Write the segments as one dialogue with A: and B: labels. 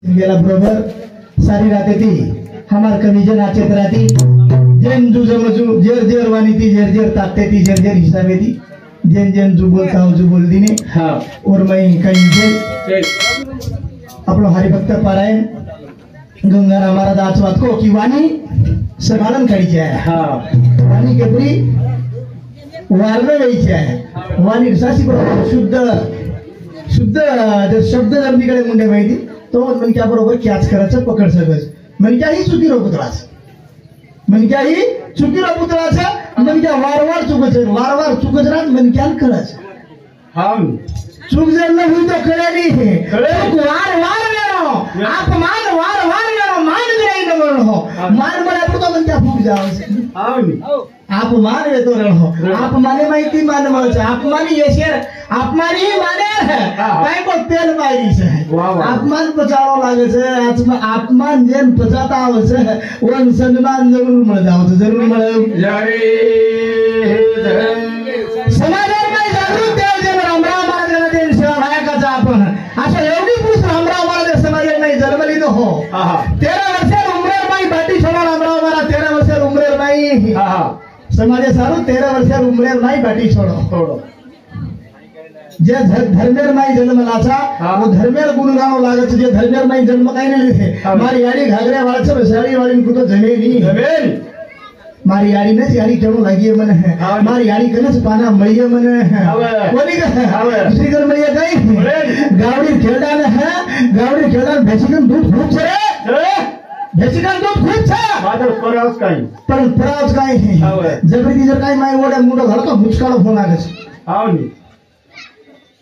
A: गेला बरोबर सारी रात ती हमार कमीजन आचेत राती जेन जू समजू जेर जेर वाणी ती जेर जेर ताकते ती जेर जेर हिसाबे ती जेन जेन जू बोलता हूँ जू बोल दी ने हाँ और मैं कहीं जे अपनो हरिभक्त पारायण गंगा महाराज आचवात को की वाणी संभालन करी जाए हाँ वाणी के पूरी वारणा गई जाए वाणी सासी पर शुद्ध जर शब्द जर निकडे मुंडे माहिती तो मन क्या बरोबर कॅच करायचं पकड सगळं मन क्या ही चुकी रोपुतळाच मन क्या ही चुकी रोपुतळाच मन क्या वारंवार चुकच राहत मन क्या कळाच हा चूक जर न हुई तो कळली वार लेनो अपमान वार लेनो मान गई न मनो मान बड़ा तो मन क्या फूक जाओ अपमान येतो रहो अपमाने माहिती मान मळच अपमानी येशेर अपमानी ही माने काय को तेल मारी से अपमान पचावो लागे छे अपमान जेन पचाता आवे छे वन सन्मान जरूर मिळ जाव जरूर मिळ जय समाजात काय जागृत देव जेन रामराव महाराजांना देन सेवा भायकाचा आपण अशा एवढी पुरुष रामराव महाराज समाजात नाही जन्मली तो हो 13 वर्षात उमरेर बाई बाटी छोडा रामराव महाराज 13 वर्षात उमरेर बाई समाजे सारू 13 वर्षात उमरेर नाही बाटी छोडो जे धर्मेर माई जन्मलाचा वो धर्मेर गुण गाणो लागत जे धर्मेर माई जन्म काय नाही लिखे मारी याडी घागरे वाळच बसाडी वाळीन कुतो जमेनी मारी याडी नच याडी केणो लागी मन मारी याडी कनच पाना मळीय मन कोणी का दुसरी कर मळीय काय गावडी खेळडान भेसिकन दूध खूप छे भेसिकन दूध खूप छे मात्र परावच काय जबरदस्ती जर काय माई ओढा मुंडो घालतो मुचकाळो फोन लागस हावनी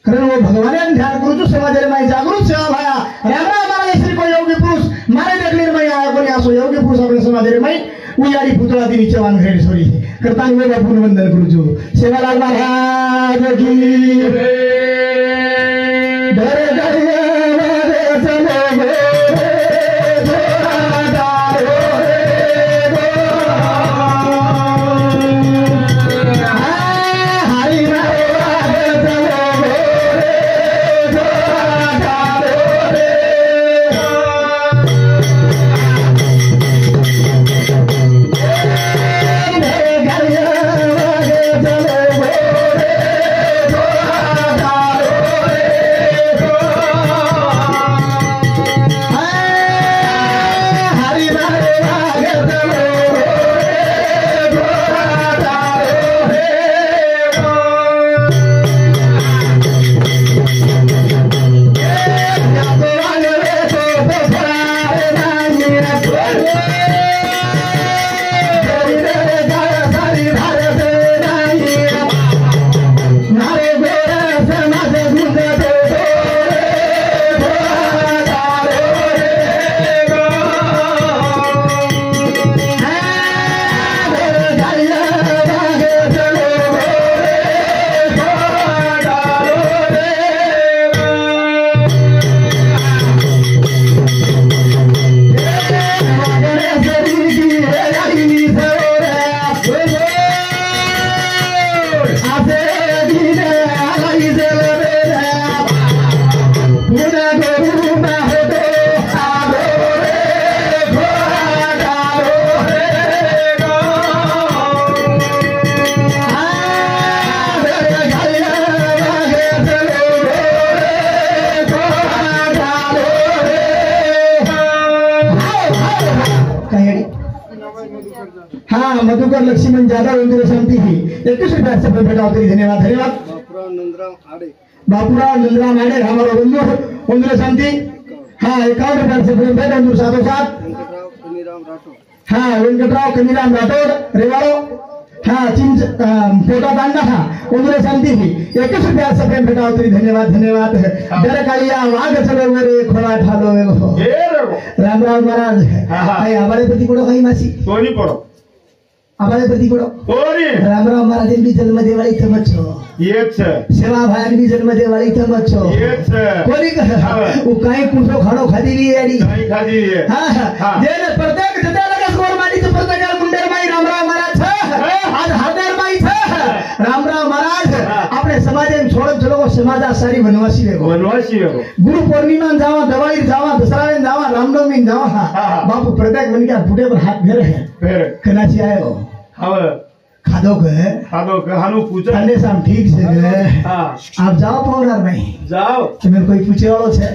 A: कारण वो भगवान ध्यान करू समाज माई जागृत सेवा भाया रामराव महाराज श्री को योगी पुरुष मारे देखलीर माई आया कोणी असो योगी पुरुष आपल्या समाज माई उयाडी पुतळा दिनी चवान घरी सोरी करतान वे बापून वंदन करू जो सेवालाल महाराज की धरे धरे चलो मधुकर लक्ष्मण जाधव उंदरे शांति ही 21 रुपया से भेटा होती धन्यवाद बापूराव नंदराम आडे हमारा बंधु उंदरे शांति हाँ 51 रुपया से भेटा उंदर साधो साथ हाँ वेंकटराव कनीराम राठौड़ रेवाड़ो हाँ चिंच पोटा दांडा हाँ उंदरे शांति ही 21 रुपया से भेटा होती धन्यवाद डर कालिया वाग चलो मेरे खोला ठालो रामराव महाराज हमारे प्रति पड़ो कहीं मासी कोनी पड़ो हमारे प्रति पड़ो रामराव महाराज भी जन्म देवाळी इथं छो येच सेवा भाई भी जन्म देवाळी इथं छो येच कोणी वो काही कुठो खाणो खादीली याडी काही खादीली हां जे प्रत्येक जते लगस गोरमानी च प्रत्येक मुंडेर माई रामराव महाराज आज हादेर माई रामराव महाराज अपने समाजे छोड़ चलो समाजा सारी वनवासी वेगो गुरु पूर्णिमा जावा दवाई जावा दसरा जावा रामनवमी जाओ बापू प्रत्येक मन क्या फुटे पर हाथ फेर है कनाची आयो खादो के
B: हानु पूछो
A: ठंडे शाम ठीक से आप जाओ पौरार भाई
B: जाओ
A: तो मेरे कोई पूछे वालों छे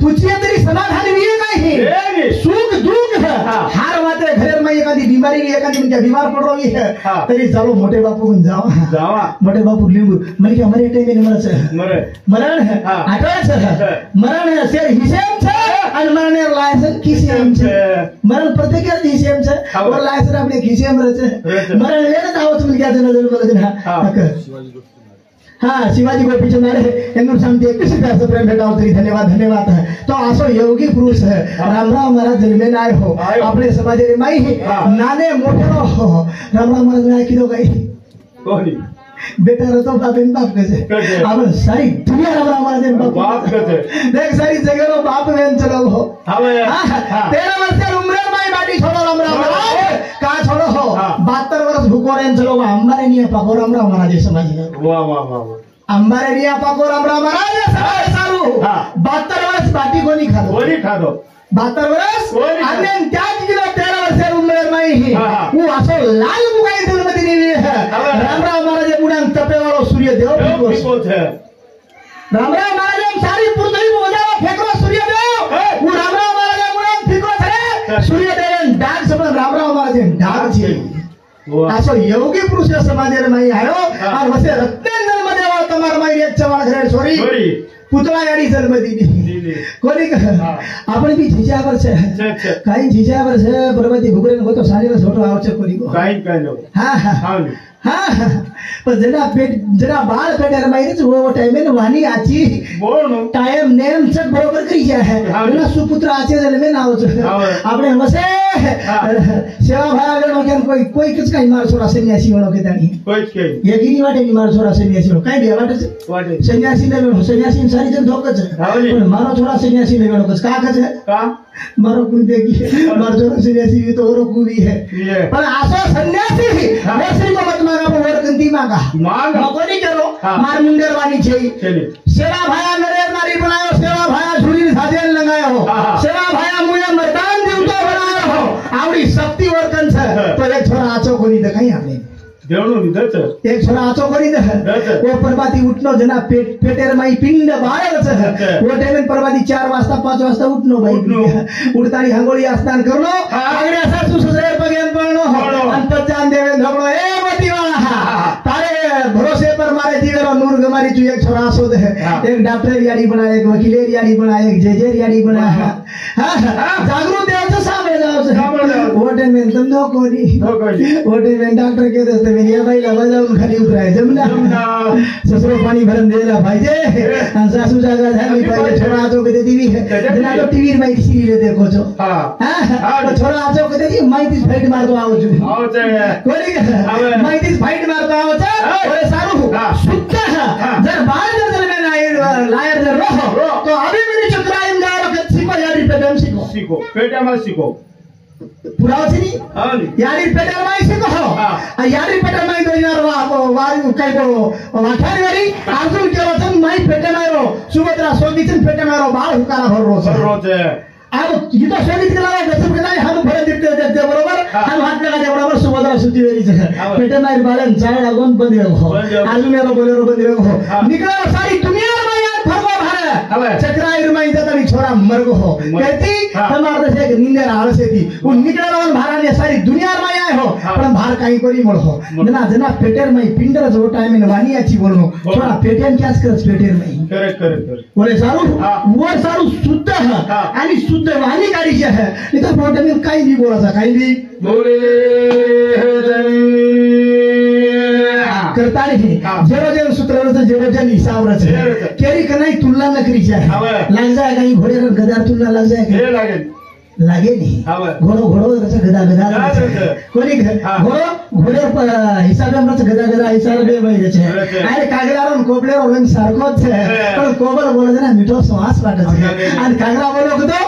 A: पूछिए तेरी समाधान भी है सुख दुख हार माते घर में एखादी बीमारी भी एखादी क्या बीमार पड़ रही है तेरी चलो मोटे बापू को जाओ मोटे बापू लिंबू मन के हमारे टाइम में मरण है मरण है शेर हिसेम छे और मरण है लाइसेंस किसेम छे मरण प्रत्येक हिसेम छे और लाइसेंस अपने किसेम रहे मरण लेने दावत मिल गया नजर बोले ना हाँ शिवाजी गोपीचंद एंगूर शांति 21 पैसे प्रेम भेटा तेरी धन्यवाद धन्यवाद है तो आसो योगी पुरुष है राम राम महाराज जन्मे आए हो अपने समाज रे माई नाने मोटे हो राम राम महाराज ने किलो गई बेटा रतो बापेन बाप कैसे अब सारी दुनिया राम राम महाराज बाप कैसे देख सारी जगह रो बाप बहन चलो हो 13 वर्ष उम्र माई बाटी छोड़ो राम राम महाराज का छोड़ो हो 72 वर्ष भूखो रहन चलो हमारे नहीं पाको राम राम महाराज समाज
B: वाह वाह वाह
A: अंबारे रिया पाको राम राम महाराज सवार सारू 72 वर्ष बाटी को नहीं खादो 72 वर्ष अन्य त्याग किलो 13 वर्ष उम्र में वो असो लाल मुगाई दिलमती नहीं है राम राम महाराज पुण्य तपे वालो सूर्य देव है राम राम महाराज सारी पृथ्वी बोलावा फेंको सूर्य देव वो राम राम महाराज पुण्य फेंको थे सूर्य देव डाग सब राम राम महाराज डाग छे आसो योगी पुरुष समाज रे माई आयो और वसे रत्नेंद्र मध्ये वा तमार माई एक चवाण घरे छोरी पुतळा गाडी जन्म दिली कोणी आपण बी झिजावर छे काही झिजावर छे पर्वती भुगरेन होतो सारीवर छोटो आवचे कोणी
B: काही नो
A: हाँ पर जरा बाल कटर माइरेच वो टाइम में वानी आची
B: बोलनो
A: टाइम नेम सब बरोबर करी है ना सुपुत्र आचे जन्मे ना हो आपने हमसे सेवा भागण में कोई किस का मार छोरा सन्यासी वालों के तानी
B: कोई के
A: ये गिनी वाटे नहीं मार छोरा सन्यासी वालों काई भी वाटे सन्यासी ने सन्यासी सारी जन धोकच है मारो छोरा सन्यासी ने वालों का कच है का मारो कुन देखी मार छोरा सन्यासी भी तो और कुली है पर आसो सन्यासी वैसे को मत मांगा वो गंती मांगा नको नहीं करो मार मुंडेर वानी छे सेवा भाया नरेर नारी बनायो सेवा भाया झुरी साजेन लगायो सेवा भाया मुया मर्दान देवता बनायो हो आवड़ी शक्ति वर्कन छे तो एक छोरा आचो कोनी देखाई आपने
B: देवनो निदच
A: एक छोरा आचो कोनी दे वो परबाती उठनो जना पेटेर माई पिंड बाहेर छे वो टाइम परबाती 4 वाजता 5 वाजता उठनो भाई उठतानी हंगोळी स्नान करनो आगड्या सासू ससरे पगेन पळनो अन पचान देवेन धबळो ए तारे भरोसे पर मारे जीवन और नूर गमारी तू एक छोरा सो दे एक डॉक्टर यारी बना एक वकील यारी बना एक जज यारी बना जागरूक देवता सामने जाओ वोटे में तुम दो कोनी वोटे में डॉक्टर के दस्ते में ये भाई लगा जाओ खाली उतराए जमना ससुरो पानी भरन देला भाई जे सासू जागा है मी पहले छोरा आजो के देती भी है जना तो टीवी में सीरियल देखो जो हां तो छोरा आजो के देती माइतीस फाइट मार दो आओ जो कोनी माइतीस फाइट मार दो आओ ओरे सारू शुद्ध है जर बाल जर में लायर जर रहो तो अभी भी चक्राइन गारो के सीखो यारी पेटम सीखो
B: पेटम सीखो
A: पुरावसिनी यारी पेटम में सीखो यारी पेटम में तो यार वारी काय को वाठारी वारी अर्जुन के वचन माई पेटम मारो सुभद्रा सोगीचन पेटम मारो बाल हुकारा भर रोज अब ये तो सोगीच के लावा गसब के हम भरे देते बरोबर हम हाथ लगा दे बरोबर सुभद्रा सुती वेरी पेटम मार बालन चाय लागोन बंद हो आज मेरो बोलेरो बंद हो निकला सारी दुनिया में यार भरवा भरे चक्रायुर में जतनी छोरा मरगो हो कहती हमारे से निंदे आल से थी वो निकला वन भारा ने सारी दुनिया में आए हो पर भार काई कोनी मोल हो जना जना पेटेर में पिंडर जो टाइम में वानी अच्छी बोलनो छोरा पेटेन क्या करस पेटेर में
B: करेक्ट
A: बोले सारू वो सारू शुद्ध है आणि शुद्ध वाणी गाडी जे है नहीं तो बोलते में काई भी बोला था काई भी
B: बोले
A: करता नहीं जेरो जन सूत्र रच जेरो जन हिसाब रच केरी कनाई तुलना न करी जाए लग जाए कहीं घोड़े और गधा तुलना लग जाए लागे नहीं घोड़ो रच गधा कोनी घोड़े पर हिसाब में रच गधा हिसाब में भाई छे अरे कागला और कोबले और रंग सारखो छे पर कोबल बोले ना मीठो श्वास बाटे छे और कागला बोलो तो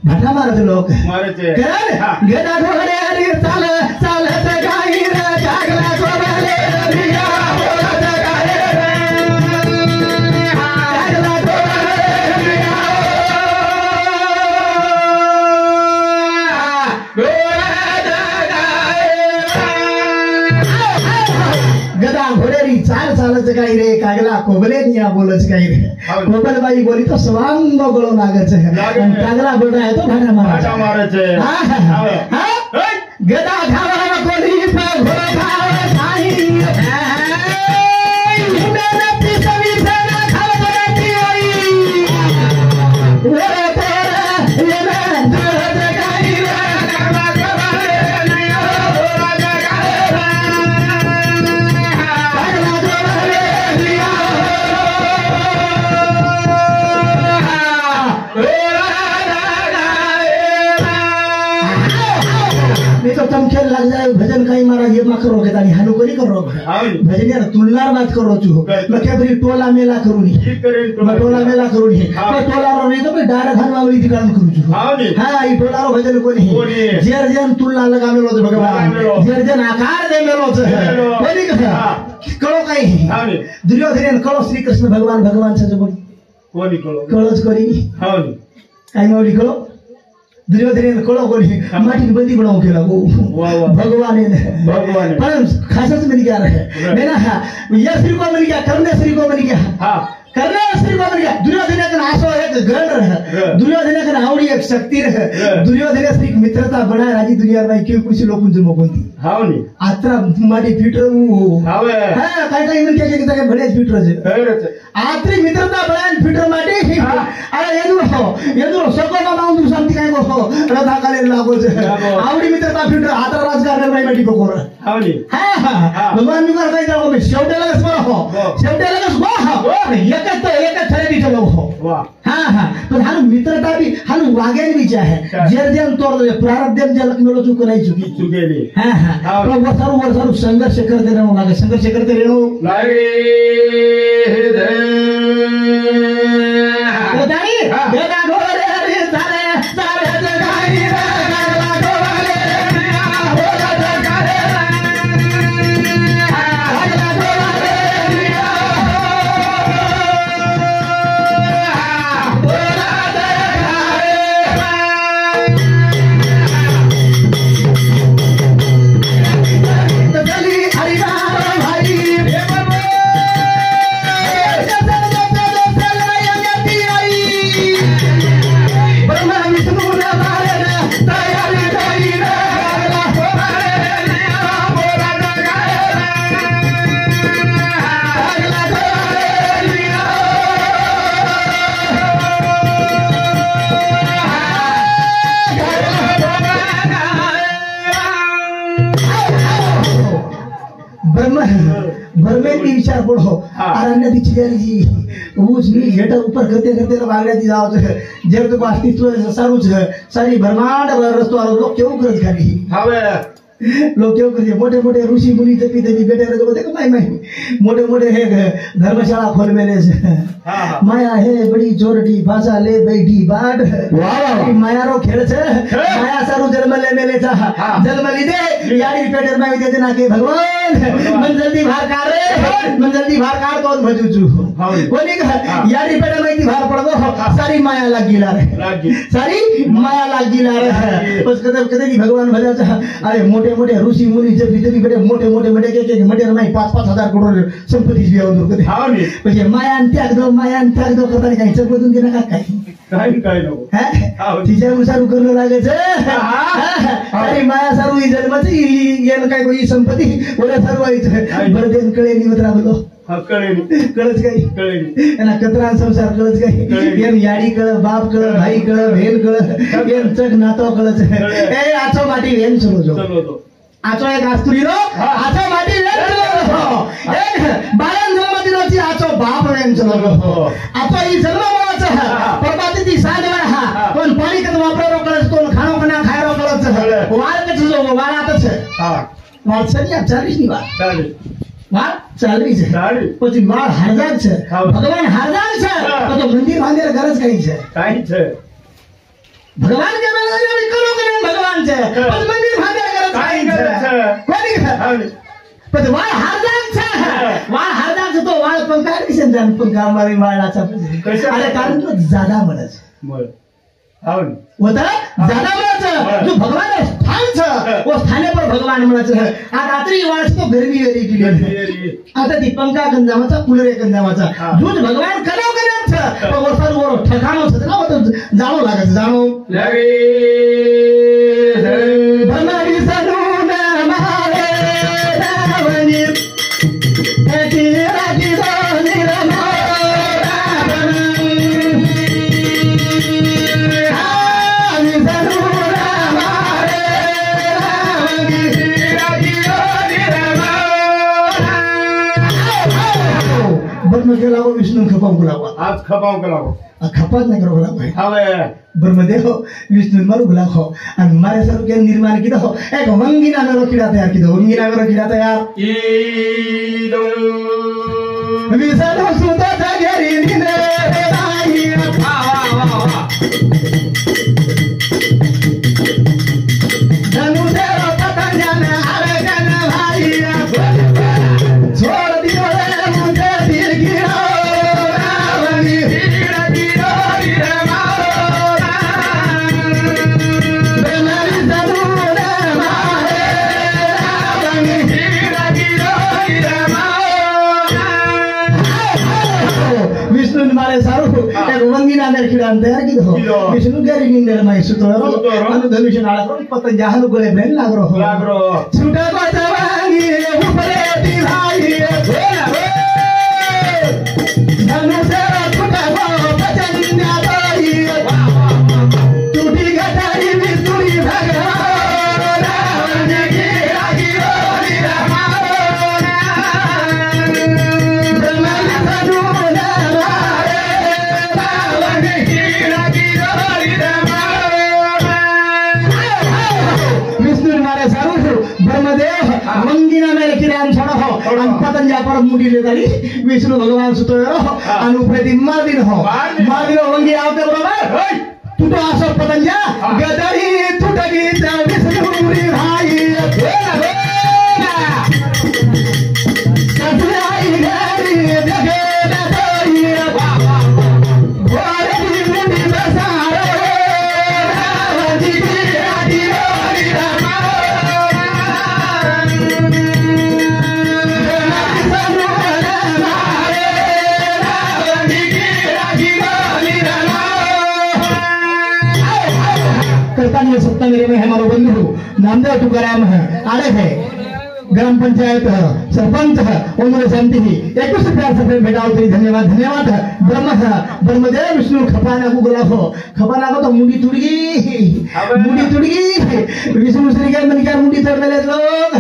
A: भाटा मारे लोग
B: मारे छे
A: गधा घोड़े हरी चाल चाल ते गाई रे कागला कोबले रिया बोलत गाई रे कागला कोबले रिया काही रे कागला कोबले निया बोलच काही रे कोबलबाई बोली तो स्वांग गळो लागच आणि कागला बोलला आहे तो भाडा
B: भाटा मारायचे
A: गदा धावा कोली घोडा धावा साई उडानती सवी सना खावती आई ओरे तेरा येना दरद गाई रा गवा नया राजा तो तुम खेल लग जाए भजन कहीं मारा ये मत करो के हानु को नहीं करो भजन यार तुलनार बात करो छु मैं क्या बरी टोला मेला करू नहीं मैं टोला मेला करू नहीं मैं टोला रो नहीं तो मैं डारा धान वाली दुकान करू छु हां ई टोला रो भजन को नहीं जेर जन तुलना लगा मेलो छ भगवान जेर जन आकार दे मेलो छ कोनी कथा कळो काही दुर्योधन कळो श्री कृष्ण भगवान से जो
B: कोनी
A: कळोच करी
B: हां
A: काही मावली कळो दुर्योधन कळो कोणी माटी बंदी बनाओ केला वो भगवान पर खासच में क्या रहे मेरा ये श्री को मिल गया करने श्री को मिल गया हां करने श्री को मिल गया दुर्योधन का आसो एक गण रहे दुर्योधन का आवड़ी एक शक्ति रहे दुर्योधन श्री मित्रता बना राजी दुनिया में क्यों कुछ लोग जमो कोणती
B: हां नी
A: आत्रा माटी फिटर
B: हावे
A: हां काय मन क्या भले फिटर छे आत्री मित्रता बना फिटर माटी अरे येदुरो सकोना माउंट शांति काय हो रधा काले लागो छे आवडी मित्रता फिटर आत्रा राजकारण में माटी बकोर हां नी हां भगवान मी काय जाओ मी शेवटे लगस हो एक थरेदी चलो हो वाह हां पण हानु मित्रता भी हानु वागेन भी चाहे जेर जेन तोड़ दे प्रारब्धम जलक मेलो चुक नहीं चुकेली हां तो वर्षारू संघर्ष करते रहनो लागे दे ओदाई बेदा घोरे रे सारे जगाई रे गाला गोवाले ओदा जगारे गाला गोवाले भरमेल की विचार पडो अरण्य दी चिजारी जी ऊंच नीच हेठा ऊपर करते वागड्याची जाव जेर तो अस्तित्व सारू सारी ब्रह्मांड रस्तो लोक केवू करत घरी हावे लोग क्यों करिए मोटे मोटे ऋषि मुनि जपी देवी बेटे रे जो देखो माई मोटे मोटे है धर्मशाला खोल मेले से माया है बड़ी जोरटी भाषा ले बैठी बाट वाह माया रो खेल छे माया सारू जन्म ले मेले चा जन्म लीधे यारी पेटे में विदे देना के भगवान मन जल्दी बाहर कर रे मन जल्दी बाहर काट तो भजू छु बोली यारी पेटे में बाहर पड़ गो सारी माया लागी ला रे सारी माया लागी ला रे बस कदे की भगवान भजा चा अरे मोटे मोटे ऋषि मुनि जपी बेटे मोटे मोटे के मटेर में 5,000 करोड़ संपत्ति भी आवून कधी हां नी म्हणजे माया त्याग दो करता काही चपदून देना का काही नको हां तिच्या अनुसार करणं लागे छे अरे माया सारू ही जन्मची येन काय कोई संपत्ति ओले सारू आई छे बरदेन कळे निवत राबलो हां कळच काही एना कतरा संसार कळच काही येन याडी कळ बाप कळ भाई कळ बहन कळ येन चक नातो कळच ए आछो माटी वेन चलो आछो एक आस्तुरी रो आछो माटी वेन चलो एक बाळन जन्मती रोची आछो बाप वेन चलो आछो ही जन्म वाचा परमाती ती साधवा हा पण पाणी कत वापरा रो कळच कोण खाणो कना खाय रो कळच वाळ कच जो वाळात छे हां वाळ सरिया 40 ની વાત 40 વાત 40 છે 40 પછી માળ હારજાગ છે ભગવાન હારજાગ છે તો મંદિર બાંધેર ગરજ કઈ છે કાઈ છે ભગવાન કે મેળવી કરો કે ભગવાન છે પણ મંદિર બાંધેર ગરજ કાઈ છે કોની છે પછી વાળ હારજાગ છે તો વાળ પંકાર છે જાન પંકાર મારી વાળાचा અરે કારણ તો ज्यादा મળે છે બોલ
B: हो
A: होता ज्यादा मनाचं जो भगवान स्थान छ वो स्थाने पर भगवान मनाचं आ रात्री वाच तो गर्मी गरी गेली आता ती पंखा गंजामाचा कूलर गंजामाचा जो भगवान कलाव करत छ तो वरसार वर ठकाणो छ ना वो जाणो लागत जाणो
B: लागे
A: भमारी सनून मारे रावणी एकी राजी दोनी रमा बर्मदेव लागो विष्णू खपाव गुलाबा
B: आज खपाव कलाव
A: खपात नाही करो गुलाब भाई
B: हवे
A: बर्मदेव विष्णू मारू गुलाब हो आणि मारे सर के निर्माण किदा हो एक वंगिना नरो किडा तयार किदा वंगिना नरो किडा तयार
B: ईदो
A: विसनो सुता जागेरी निने बाई
B: वा
A: धनु देव पतंजन आरे गन भाई छोड़ दियो रे मुझे दिल गिरो रावणी गिरो गिरो गिरो बेमारी जरूर मारे रावणी गिरो गिरो गिरो विष्णु मारे सारू एक वंगिना ने खिड़ा तयार की हो विष्णु गेरी गिंदर में सुतोरो अनु धनुष नाला करो पतंग जहान गोले बेन लागरो हो
B: लागरो
A: छुटा बचवांगी ऊपरे दी भाई धनुष छुटा वो बचन्या भाई टूटी गटारी विष्णुरी भगवान रावण गिरा गिरो गिरा ब्रह्मन धनुष मारे रावण गिरा गिरो गिरा विष्णु मारे सारू ब्रह्मदेव वंगिना मेरे किरान छोड़ो हो अन पतंजा पर मुड़ी ले दाली विष्णु भगवान सुतोरो अनु प्रति मादिन हो मादिन वंगी आवते बरोबर तू तो आसो पतंजा गदरी टूटगी ता विष्णु री भाई ससुराई गरी देखे दई भोरे दी मुंडी बसारो रावण जी गिरा गिरो कर्तव्य सत्ता मेरे में हमारे बंधु नामदेव तुकाराम है आड़े है ग्राम पंचायत सरपंच उन्होंने शांति ही एक प्यार से भेटाओ तेरी धन्यवाद धन्यवाद ब्रह्मदेव विष्णु खपाना को गुलाब हो खपाना को तो मुंडी टूट गई विष्णु श्री के मन क्या मुंडी तोड़ ले लोग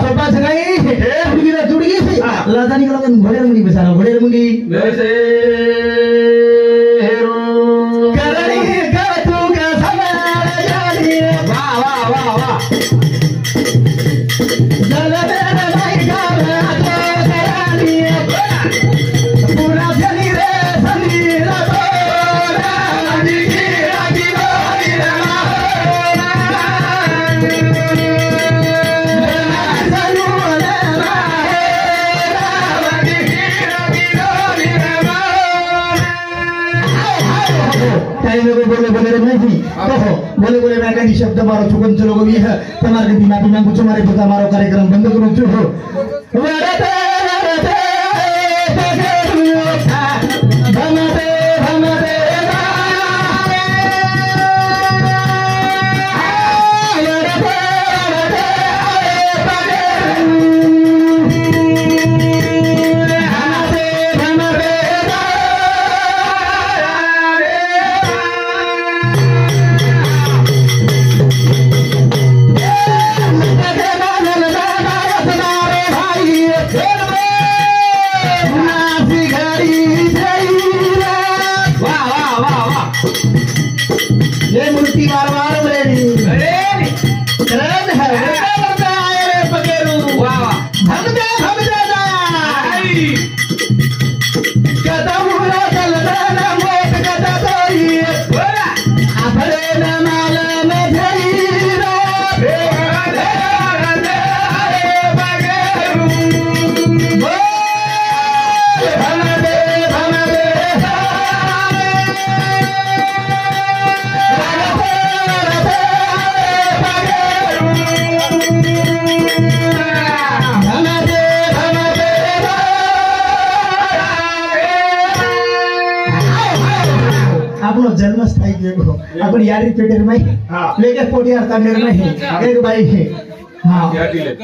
A: सोपा से नहीं टूट गई लादा निकलो घोड़े मुंडी बेचारा घोड़े मुंडी बोले मैं कहीं शब्द मारो चुकन चलो भी है तुम्हारे दिमाग में कुछ हमारे पता मारो कार्यक्रम बंद करो चुप हो ये मूर्ति बार बार आपनो जन्म स्थायी गेगो अपन यारी पेटेर में
B: हाँ।
A: लेके पोटियार तंडेर में एक भाई है हाँ
B: या दिले